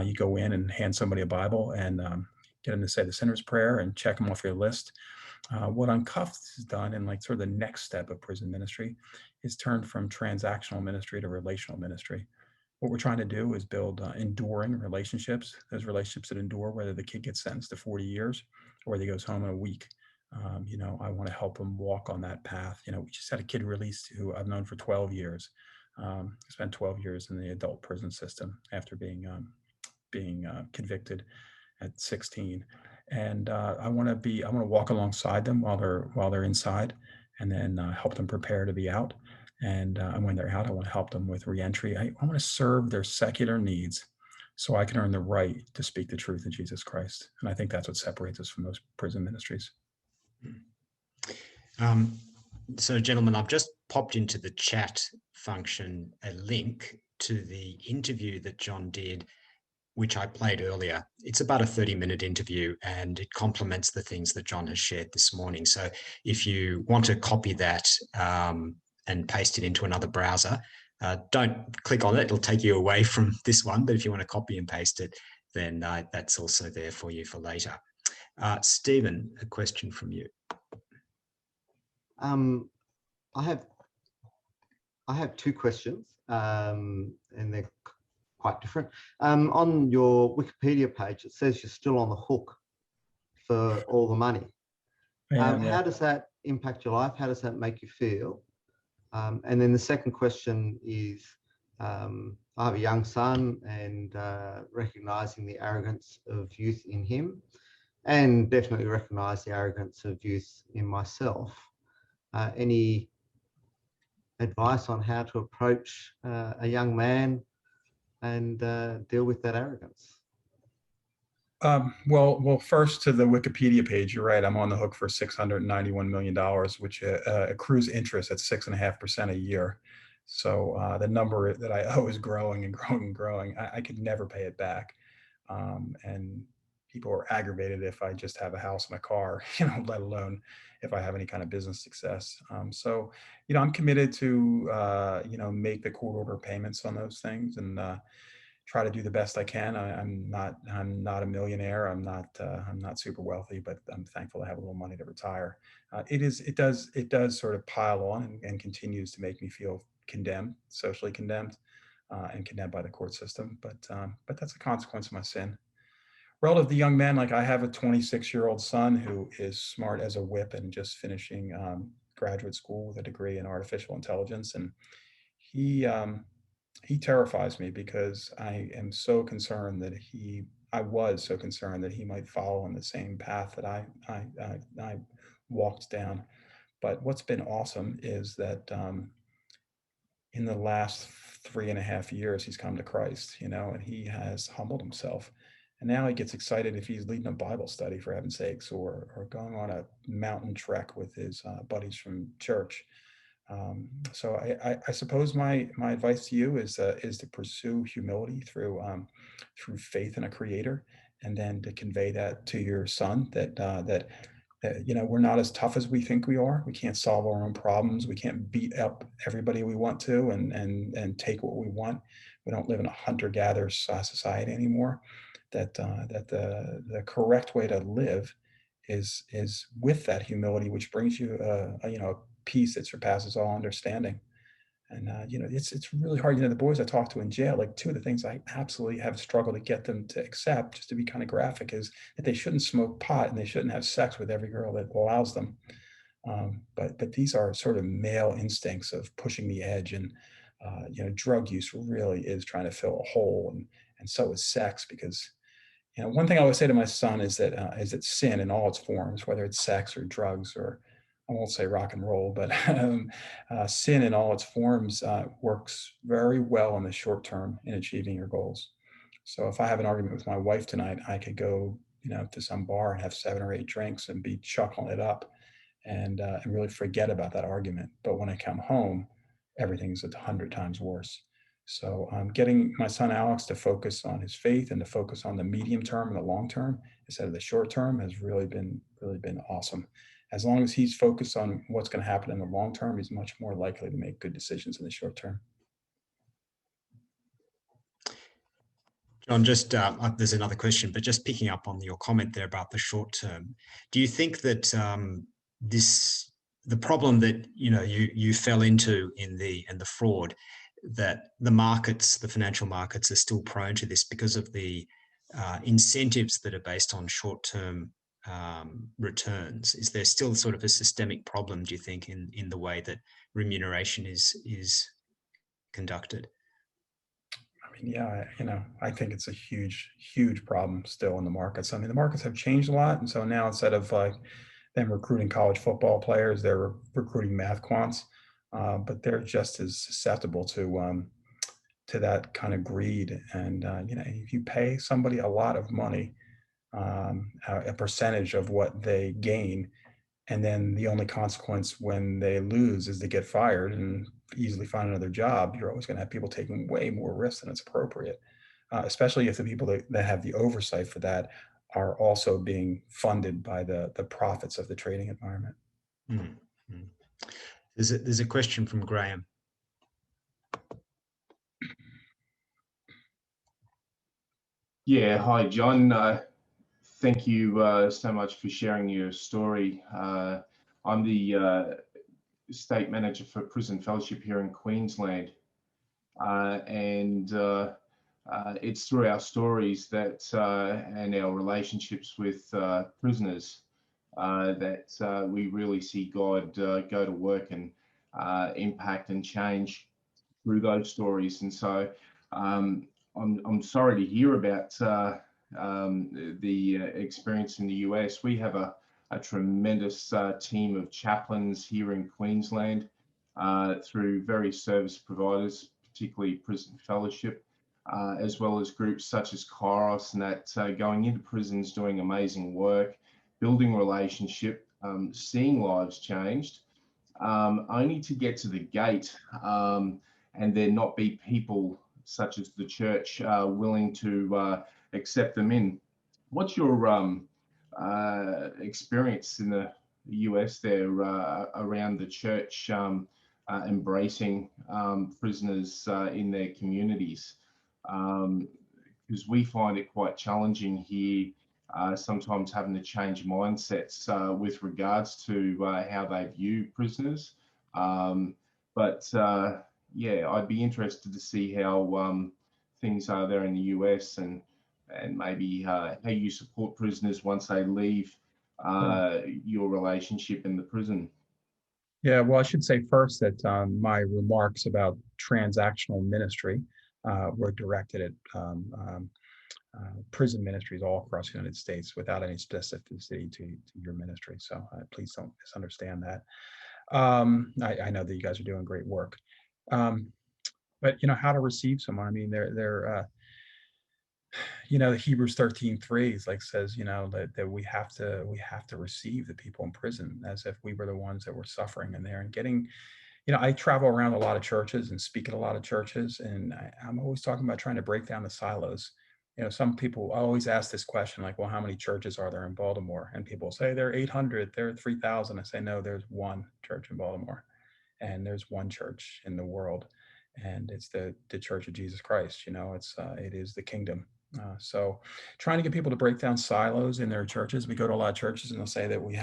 You go in and hand somebody a Bible and get them to say the sinner's prayer and check them off your list. What Uncuffed has done, and like sort of the next step of prison ministry, is turned from transactional ministry to relational ministry. What we're trying to do is build enduring relationships, those relationships that endure, whether the kid gets sentenced to 40 years or whether he goes home in a week. I want to help them walk on that path. We just had a kid released who I've known for 12 years. Spent 12 years in the adult prison system after being convicted at 16. And I want to walk alongside them while they're inside, and then help them prepare to be out. And when they're out, I want to help them with reentry. I want to serve their secular needs so I can earn the right to speak the truth of Jesus Christ. And I think that's what separates us from most prison ministries. So, gentlemen, I've just popped into the chat function a link to the interview that John did, which I played earlier. It's about a 30-minute interview, and it complements the things that John has shared this morning. So if you want to copy that and paste it into another browser, don't click on it. It'll take you away from this one. But if you want to copy and paste it, then that's also there for you for later. Stephen, a question from you. I have two questions, and they're quite different. On your Wikipedia page, it says you're still on the hook for all the money. How does that impact your life? How does that make you feel? And then the second question is, I have a young son, and recognizing the arrogance of youth in him, and definitely recognize the arrogance of youth in myself. Any advice on how to approach a young man and deal with that arrogance? Well, first to the Wikipedia page, you're right. I'm on the hook for $691 million, which accrues interest at 6.5% a year. So the number that I owe is growing and growing and growing. I could never pay it back. And people are aggravated if I just have a house and a car, let alone if I have any kind of business success. So, I'm committed to, make the court order payments on those things and try to do the best I can. I'm not a millionaire. I'm not super wealthy, but I'm thankful to have a little money to retire. It does sort of pile on and continues to make me feel condemned, socially condemned, and condemned by the court system. But that's a consequence of my sin. relative to young men, like I have a 26-year-old son who is smart as a whip and just finishing graduate school with a degree in artificial intelligence, and he terrifies me because I am so concerned that I was so concerned that he might follow in the same path that I walked down. But what's been awesome is that in the last 3.5 years, he's come to Christ, and he has humbled himself. And now he gets excited if he's leading a Bible study, for heaven's sakes, or going on a mountain trek with his buddies from church. So I suppose my advice to you is to pursue humility through faith in a creator, and then to convey that to your son that we're not as tough as we think we are. We can't solve our own problems. We can't beat up everybody we want to and take what we want. We don't live in a hunter-gatherer society anymore. That the correct way to live is with that humility, which brings you a peace that surpasses all understanding. And it's really hard. The boys I talk to in jail, like two of the things I absolutely have struggled to get them to accept, just to be kind of graphic, is that they shouldn't smoke pot and they shouldn't have sex with every girl that allows them. But these are sort of male instincts of pushing the edge, and drug use really is trying to fill a hole, and so is sex, because one thing I always say to my son is that sin in all its forms, whether it's sex or drugs or, I won't say rock and roll, but sin in all its forms works very well in the short term in achieving your goals. So if I have an argument with my wife tonight, I could go, to some bar and have 7 or 8 drinks and be chuckling it up and really forget about that argument. But when I come home, everything's 100 times worse. So getting my son Alex to focus on his faith and to focus on the medium term and the long term instead of the short term has really been awesome. As long as he's focused on what's going to happen in the long term, he's much more likely to make good decisions in the short term. John, just there's another question, but just picking up on your comment there about the short term, do you think that the problem that you fell into in the fraud, that the markets, the financial markets, are still prone to this because of the incentives that are based on short-term returns? Is there still sort of a systemic problem, do you think, in the way that remuneration is conducted? I mean, yeah, I think it's a huge problem still in the markets. I mean, the markets have changed a lot, and so now instead of like them recruiting college football players, they're recruiting math quants. But they're just as susceptible to that kind of greed. And if you pay somebody a lot of money, a percentage of what they gain, and then the only consequence when they lose is they get fired and easily find another job, you're always going to have people taking way more risks than it's appropriate, especially if the people that have the oversight for that are also being funded by the profits of the trading environment. Mm-hmm. There's a question from Graham. Yeah, hi, John. Thank you so much for sharing your story. I'm the state manager for prison fellowship here in Queensland, and it's through our stories that and our relationships with prisoners that we really see God go to work and impact and change through those stories. And so I'm sorry to hear about the experience in the US. We have a tremendous team of chaplains here in Queensland through various service providers, particularly Prison Fellowship, as well as groups such as Kairos, and that going into prisons, doing amazing work, building relationship, seeing lives changed, only to get to the gate and there not be people such as the church willing to accept them in. What's your experience in the US there around the church embracing prisoners in their communities? Because we find it quite challenging here, sometimes having to change mindsets with regards to how they view prisoners. Yeah, I'd be interested to see how things are there in the US, and and maybe how you support prisoners once they leave your relationship in the prison. Yeah, well, I should say first that my remarks about transactional ministry were directed at prison ministries all across the United States without any specificity to your ministry. So please don't misunderstand that. I know that you guys are doing great work. But, how to receive someone, I mean, they're Hebrews 13:3 says, that we have to receive the people in prison as if we were the ones that were suffering in there and getting, I travel around a lot of churches and speak at a lot of churches, and I'm always talking about trying to break down the silos. Some people always ask this question, like, well, how many churches are there in Baltimore? And people say there are 800, there are 3,000. I say, no, there's one church in Baltimore, and there's one church in the world, and it's the Church of Jesus Christ. It is the kingdom. So trying to get people to break down silos in their churches. We go to a lot of churches and they'll say that we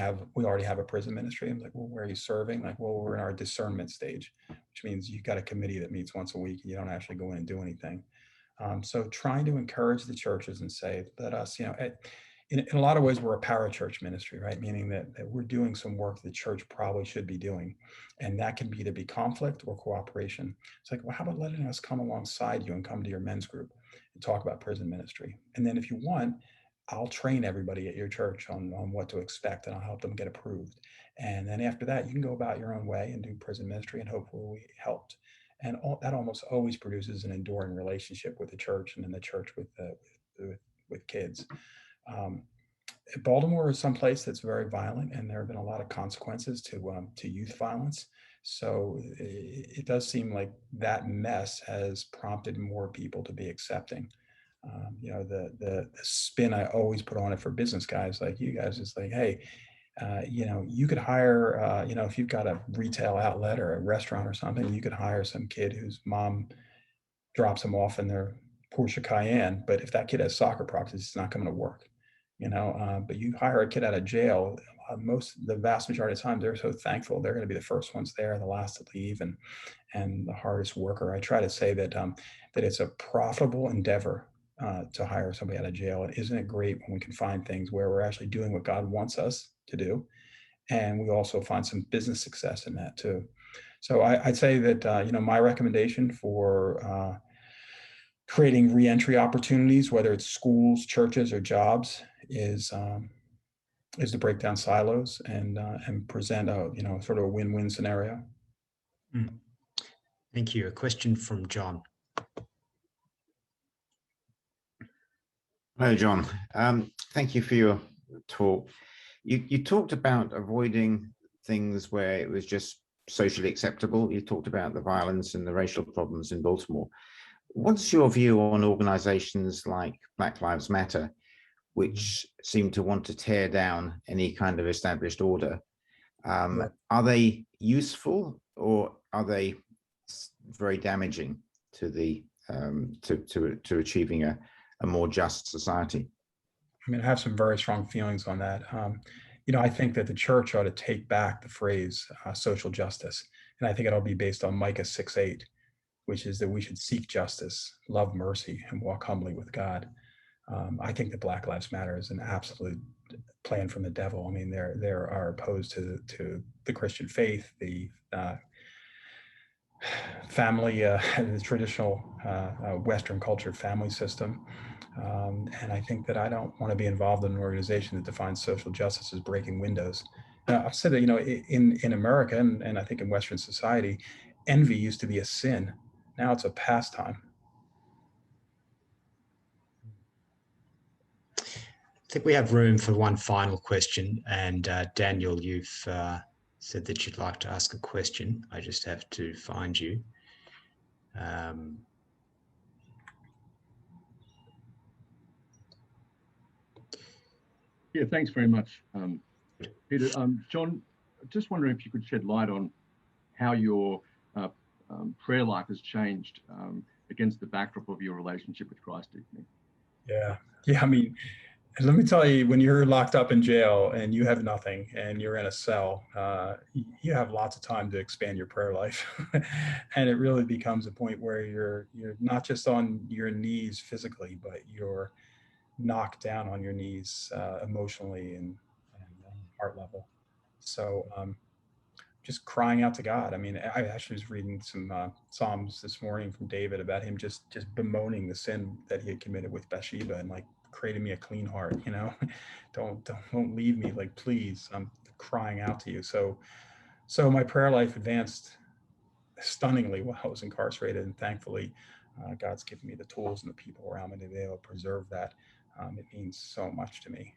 already have a prison ministry. I'm like, well, where are you serving? Like, well, we're in our discernment stage, which means you've got a committee that meets once a week and you don't actually go in and do anything. So trying to encourage the churches and say, let us, in a lot of ways, we're a parachurch ministry, right? Meaning that we're doing some work the church probably should be doing. And that can either be conflict or cooperation. It's like, well, how about letting us come alongside you and come to your men's group and talk about prison ministry? And then if you want, I'll train everybody at your church on what to expect, and I'll help them get approved. And then after that, you can go about your own way and do prison ministry, and hopefully we helped. And that almost always produces an enduring relationship with the church, and then the church with kids. Baltimore is someplace that's very violent, and there have been a lot of consequences to youth violence. So it does seem like that mess has prompted more people to be accepting. The spin I always put on it for business guys like you guys is like, hey, you could hire, if you've got a retail outlet or a restaurant or something, you could hire some kid whose mom drops them off in their Porsche Cayenne. But if that kid has soccer practice, it's not coming to work. But you hire a kid out of jail, the vast majority of the time, they're so thankful. They're going to be the first ones there, the last to leave, and the hardest worker. I try to say that it's a profitable endeavor to hire somebody out of jail. And isn't it great when we can find things where we're actually doing what God wants us to do, and we also find some business success in that too. So I'd say that my recommendation for creating reentry opportunities, whether it's schools, churches, or jobs, is to break down silos and present a sort of a win-win scenario. Thank you. A question from John. Hello, John. Thank you for your talk. You talked about avoiding things where it was just socially acceptable. You talked about the violence and the racial problems in Baltimore. What's your view on organizations like Black Lives Matter, which seem to want to tear down any kind of established order? Are they useful, or are they very damaging to the to achieving a more just society? I mean, I have some very strong feelings on that. I think that the church ought to take back the phrase social justice, and I think it ought to be based on Micah 6:8, which is that we should seek justice, love mercy, and walk humbly with God. I think that Black Lives Matter is an absolute plan from the devil. I mean, they are opposed to the Christian faith, the family, the traditional Western culture family system. And I think that I don't want to be involved in an organization that defines social justice as breaking windows. I've said that, in America, and I think in Western society, envy used to be a sin. Now it's a pastime. I think we have room for one final question. And Daniel, you've said that you'd like to ask a question. I just have to find you. Yeah, thanks very much, Peter. John, just wondering if you could shed light on how your prayer life has changed against the backdrop of your relationship with Christ. Yeah. I mean, let me tell you, when you're locked up in jail and you have nothing and you're in a cell, you have lots of time to expand your prayer life. And it really becomes a point where you're not just on your knees physically, but you're knocked down on your knees emotionally and heart level. So just crying out to God. I mean, I actually was reading some Psalms this morning from David about him just bemoaning the sin that he had committed with Bathsheba and like, creating me a clean heart, you know, don't leave me, like, please, I'm crying out to you. So my prayer life advanced stunningly while I was incarcerated, and thankfully God's given me the tools and the people around me to be able to preserve that. It means so much to me.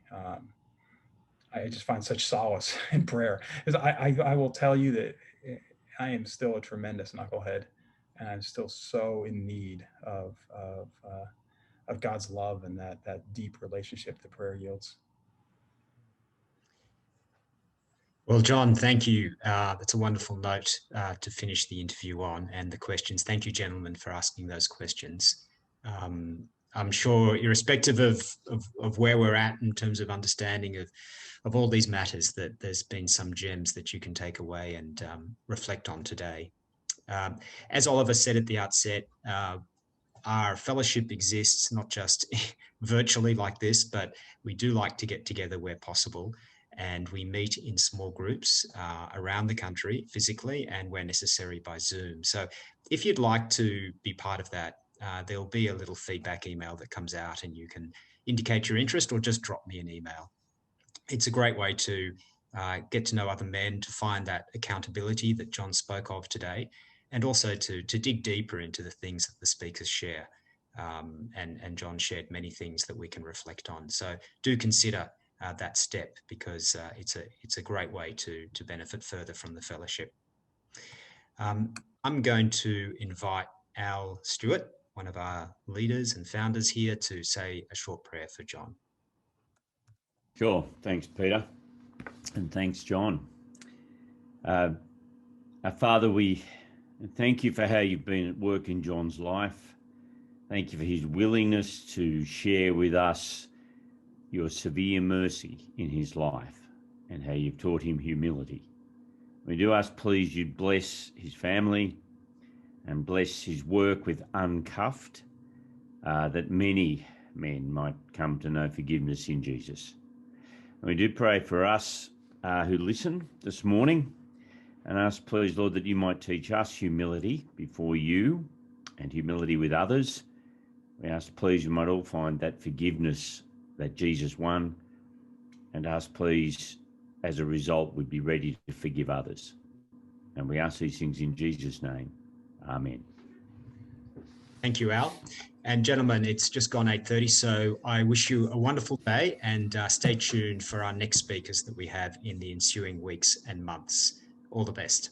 I just find such solace in prayer. I will tell you that I am still a tremendous knucklehead, and I'm still so in need of God's love and that deep relationship that prayer yields. Well, John, thank you. That's a wonderful note to finish the interview on, and the questions. Thank you, gentlemen, for asking those questions. I'm sure, irrespective of where we're at in terms of understanding of all these matters, that there's been some gems that you can take away and reflect on today. As Oliver said at the outset, our fellowship exists not just virtually like this, but we do like to get together where possible, and we meet in small groups around the country physically and where necessary by Zoom. So if you'd like to be part of that, there'll be a little feedback email that comes out, and you can indicate your interest or just drop me an email. It's a great way to get to know other men, to find that accountability that John spoke of today, and also to dig deeper into the things that the speakers share. And John shared many things that we can reflect on. So do consider that step, because it's a great way to benefit further from the fellowship. I'm going to invite Al Stewart, one of our leaders and founders here, to say a short prayer for John. Sure. Thanks, Peter. And thanks, John. Our Father, we thank you for how you've been at work in John's life. Thank you for his willingness to share with us your severe mercy in his life and how you've taught him humility. We do ask, please, you bless his family and bless his work with Uncuffed, that many men might come to know forgiveness in Jesus. And we do pray for us who listen this morning, and ask, please, Lord, that you might teach us humility before you and humility with others. We ask, please, we might all find that forgiveness that Jesus won, and ask, please, as a result, we'd be ready to forgive others. And we ask these things in Jesus' name. Amen. Thank you, Al. And gentlemen, it's just gone 8:30, so I wish you a wonderful day, and stay tuned for our next speakers that we have in the ensuing weeks and months. All the best.